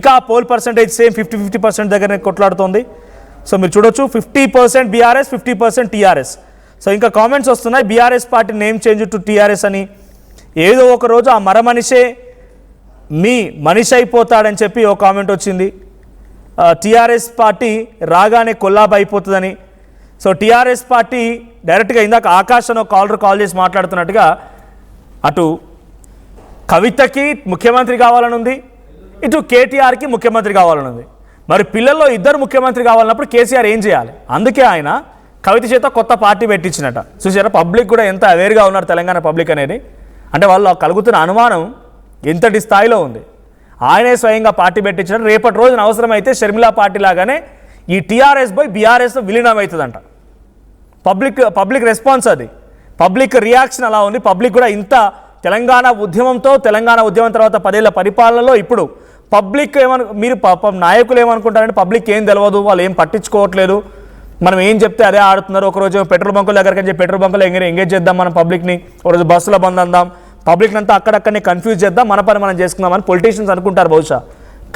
ఇంకా pole percentage same 50% దగ్గరనే కొట్లాడుతోంది. So మీరు చూడొచ్చు 50% బీఆర్ఎస్, 50% టీఆర్ఎస్. సో ఇంకా కామెంట్స్ వస్తున్నాయి, BRS party name change to TRS అని. ఏదో ఒక రోజు ఆ మనిషే మీ మనిషి అయిపోతాడని చెప్పి ఒక కామెంట్ వచ్చింది. టీఆర్ఎస్ పార్టీ రాగానే కొల్లాబ్ అయిపోతుందని. సో టీఆర్ఎస్ పార్టీ డైరెక్ట్గా ఇందాక ఆకాశ్ కాలర్ కాల్ చేసి మాట్లాడుతున్నట్టుగా అటు కవితకి ముఖ్యమంత్రి కావాలని ఉంది, ఇటు కేటీఆర్కి ముఖ్యమంత్రి కావాలని ఉంది. మరి పిల్లల్లో ఇద్దరు ముఖ్యమంత్రి కావాలన్నప్పుడు కేసీఆర్ ఏం చేయాలి? అందుకే ఆయన కవిత చేత కొత్త పార్టీ పెట్టించినట. చూసారా, పబ్లిక్ కూడా ఎంత అవేర్గా ఉన్నారు తెలంగాణ పబ్లిక్ అనేది. అంటే వాళ్ళు కలుగుతున్న అనుమానం ఎంతటి స్థాయిలో ఉంది. ఆయనే స్వయంగా పార్టీ పెట్టించినట్టు రేపటి రోజున అవసరమైతే షర్మిలా పార్టీ లాగానే ఈ టీఆర్ఎస్ పోయి బీఆర్ఎస్ విలీనం అవుతుందంట. పబ్లిక్ రెస్పాన్స్ అది, పబ్లిక్ రియాక్షన్ అలా ఉంది. పబ్లిక్ కూడా ఇంత తెలంగాణ ఉద్యమం తర్వాత 10 ఏళ్ల పరిపాలనలో ఇప్పుడు పబ్లిక్ మీరు నాయకులు ఏమనుకుంటారంటే పబ్లిక్ ఏం తెలియదు, వాళ్ళు ఏం పట్టించుకోవట్లేదు, మనం ఏం చెప్తే అదే ఆడుతున్నారు. ఒకరోజు పెట్రోల్ బంకుల దగ్గరికి అని చెప్పి పెట్రోల్ బంకులో ఎంగేజ్ చేద్దాం మనం పబ్లిక్ని, ఒకరోజు బస్సులో బంద్ అందాం, పబ్లిక్ని అంతా అక్కడక్కడనే కన్ఫ్యూజ్ చేద్దాం, మన పని మనం చేసుకుందామని పొలిటీషియన్స్ అనుకుంటారు బహుశా.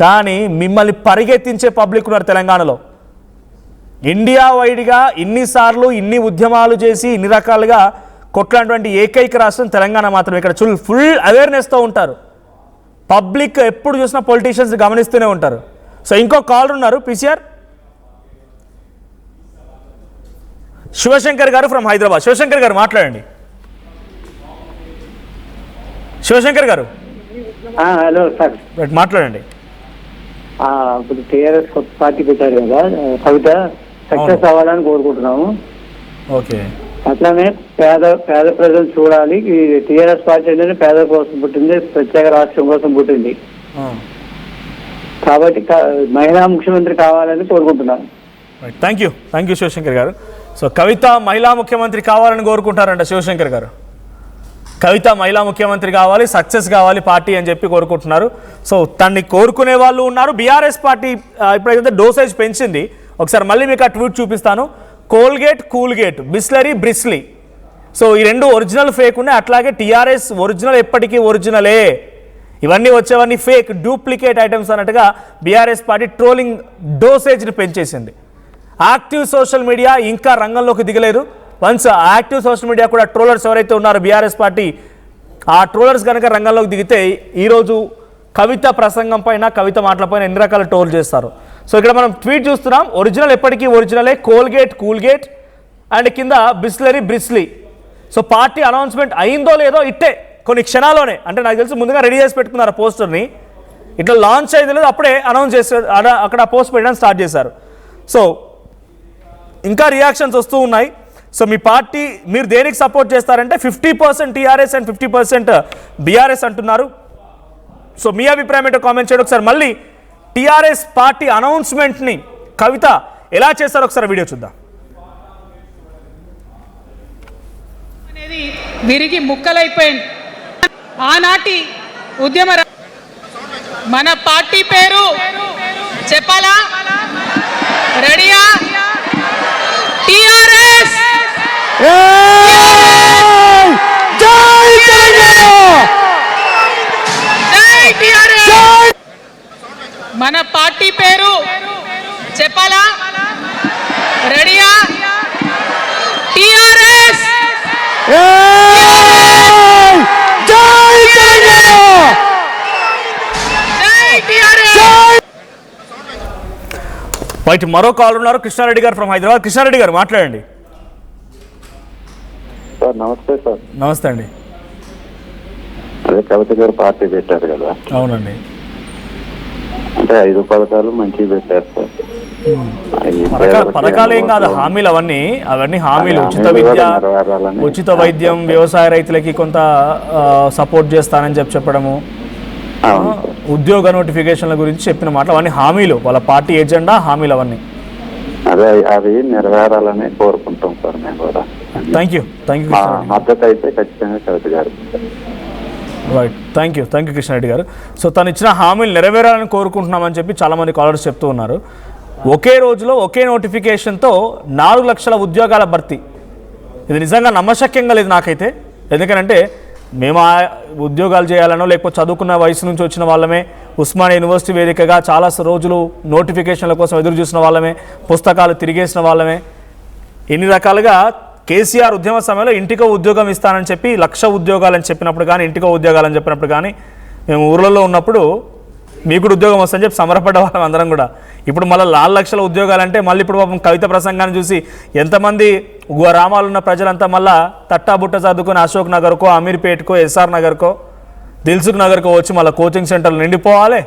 కానీ మిమ్మల్ని పరిగెత్తించే పబ్లిక్ ఉన్నారు తెలంగాణలో. ఇండియా వైడ్గా ఇన్నిసార్లు ఇన్ని ఉద్యమాలు చేసి ఇన్ని రకాలుగా కొట్లాంటి ఏకైక రాష్ట్రం తెలంగాణ మాత్రమే. ఇక్కడ ఫుల్ అవేర్నెస్తో ఉంటారు పబ్లిక్, ఎప్పుడు చూసినా పొలిటీషియన్స్ గమనిస్తూనే ఉంటారు. సో ఇంకో కాలర్ ఉన్నారు, పీసీఆర్ శివశంకర్ గారు ఫ్రమ్ హైదరాబాద్. శివశంకర్ గారు మాట్లాడండి. శివశంకర్ గారు హలో సార్, మాట్లాడండి. ఇప్పుడు టీఆర్ఎస్ కొత్త పార్టీ పెట్టారు కదా, కవిత సక్సెస్ అవ్వాలని కోరుకుంటున్నాము. ఓకే, అట్లానే పేద ప్రజలు చూడాలి. ఈ టీఆర్ఎస్ పార్టీ అనేది పేద కోసం పుట్టింది, ప్రత్యేక రాష్ట్రం కోసం పుట్టింది. కాబట్టి మహిళా ముఖ్యమంత్రి కావాలని కోరుకుంటున్నాను. థ్యాంక్ యూ శివశంకర్ గారు. సో కవిత మహిళా ముఖ్యమంత్రి కావాలని కోరుకుంటారంట శివశంకర్ గారు. కవిత మహిళా ముఖ్యమంత్రి కావాలి, సక్సెస్ కావాలి పార్టీ అని చెప్పి కోరుకుంటున్నారు. సో తన్ని కోరుకునే వాళ్ళు ఉన్నారు. బీఆర్ఎస్ పార్టీ ఇప్పుడైతే డోసేజ్ పెంచింది. ఒకసారి మళ్ళీ మీకు ఆ ట్వీట్ చూపిస్తాను. కోల్గేట్, కూల్గేట్, బిస్లరీ, బ్రిస్లీ. సో ఈ రెండు ఒరిజినల్ ఫేక్ ఉన్నాయి. అట్లాగే టీఆర్ఎస్ ఒరిజినల్ ఎప్పటికీ ఒరిజినలే, ఇవన్నీ వచ్చేవన్నీ ఫేక్ డూప్లికేట్ ఐటమ్స్ అన్నట్టుగా బీఆర్ఎస్ పార్టీ ట్రోలింగ్ డోసేజ్ని పెంచేసింది. యాక్టివ్ సోషల్ మీడియా ఇంకా రంగంలోకి దిగలేదు. వన్స్ యాక్టివ్ సోషల్ మీడియా కూడా ట్రోలర్స్ ఎవరైతే ఉన్నారో బీఆర్ఎస్ పార్టీ, ఆ ట్రోలర్స్ కనుక రంగంలోకి దిగితే ఈరోజు కవిత ప్రసంగం పైన, కవిత మాటలపైన ఎన్ని రకాల ట్రోల్ చేస్తారు. సో ఇక్కడ మనం ట్వీట్ చూస్తున్నాం, ఒరిజినల్ ఎప్పటికీ ఒరిజినలే, కోల్గేట్, కూల్గేట్ అండ్ కింద బిస్లరీ, బ్రిస్లీ. సో పార్టీ అనౌన్స్మెంట్ అయిందో లేదో ఇట్టే కొన్ని క్షణాల్లోనే, అంటే నాకు తెలిసి ముందుగా రెడీ చేసి పెట్టుకున్నారు పోస్టర్ని, ఇట్లా లాంచ్ అయింది లేదు అప్పుడే అనౌన్స్ చేశారు, అక్కడ పోస్ట్ పెట్టడం స్టార్ట్ చేశారు. సో ఇంకా రియాక్షన్స్ వస్తూ ఉన్నాయి. సో మీ పార్టీ మీరు దేనికి సపోర్ట్ చేస్తారంటే 50% టీఆర్ఎస్ అండ్ 50% బీఆర్ఎస్ అంటున్నారు. సో మీ అభిప్రాయం ఏంటో కామెంట్ చేయడం. ఒకసారి మళ్ళీ టీఆర్ఎస్ పార్టీ అనౌన్స్మెంట్ని కవిత ఎలా చేస్తారో ఒకసారి వీడియో చూద్దాం. అనేది విరిగి ముక్కలైపోయింది. ఆనాటి ఉద్యమ మన పార్టీ పేరు చెప్పాలా? రెడీయా? టీఆర్ఎస్. మన పార్టీ పేరు చెప్పాలా? రెడీయా? టీఆర్ఎస్. బయట మరో కాల్ ఉన్నారు, కృష్ణారెడ్డి గారు ఫ్రమ్ హైదరాబాద్. కృష్ణారెడ్డి గారు మాట్లాడండి. సార్ నమస్తే. సార్ నమస్తే అండి. అదే కవిత గారు పార్టీ పెట్టారు కదా? అవునండి. అంటే 5 పథకాలు మంచిగా పెట్టారు సార్. పథకాలు ఏం కాదు, హామీలు అవన్నీ హామీలు. ఉచిత వైద్యం, వ్యవసాయ రైతులకి కొంత సపోర్ట్ చేస్తానని చెప్పడము, ఉద్యోగ నోటిఫికేషన్ల గురించి చెప్పిన మాటలు అవన్నీ హామీలు, వాళ్ళ పార్టీ ఎజెండా హామీలు అవన్నీ. అదే అవి నెరవేరాలని కోరుకుంటాం సార్ మేము కూడా. థ్యాంక్ యూ మద్దతు అయితే ఖచ్చితంగా కవిత గారు. రైట్, థ్యాంక్ యూ కృష్ణారెడ్డి గారు. సో తను ఇచ్చిన హామీలు నెరవేరాలని కోరుకుంటున్నామని చెప్పి చాలామంది కాలర్స్ చెప్తూ ఉన్నారు. ఒకే రోజులో ఒకే నోటిఫికేషన్తో 4 లక్షల ఉద్యోగాల భర్తీ, ఇది నిజంగా నమ్మశక్యంగా లేదు నాకైతే. ఎందుకంటే మేము ఆ ఉద్యోగాలు చేయాలనో లేకపోతే చదువుకున్న వయసు నుంచి వచ్చిన వాళ్ళమే, ఉస్మానియా యూనివర్సిటీ వేదికగా చాలా రోజులు నోటిఫికేషన్ల కోసం ఎదురు చూసిన వాళ్ళమే, పుస్తకాలు తిరిగేసిన వాళ్ళమే. ఎన్ని రకాలుగా కేసీఆర్ ఉద్యమ సమయంలో ఇంటికో ఉద్యోగం ఇస్తానని చెప్పి 1,00,000 ఉద్యోగాలని చెప్పినప్పుడు కానీ, ఇంటికో ఉద్యోగాలని చెప్పినప్పుడు కానీ, మేము ఊర్లలో ఉన్నప్పుడు మీకు కూడా ఉద్యోగం వస్తుందని చెప్పి సమరపడ్డ వాళ్ళం అందరం కూడా. ఇప్పుడు మళ్ళీ 4,00,000 ఉద్యోగాలంటే మళ్ళీ ఇప్పుడు పాపం కవిత ప్రసంగాన్ని చూసి ఎంతమంది గ్రామాలున్న ప్రజలంతా మళ్ళీ తట్టాబుట్ట చదువుకొని అశోక్ నగర్కో, అమీర్పేట్కో, ఎస్ఆర్ నగర్కో, దిల్సుఖ్ నగర్కో వచ్చి మళ్ళీ కోచింగ్ సెంటర్లు నిండిపోవాలి.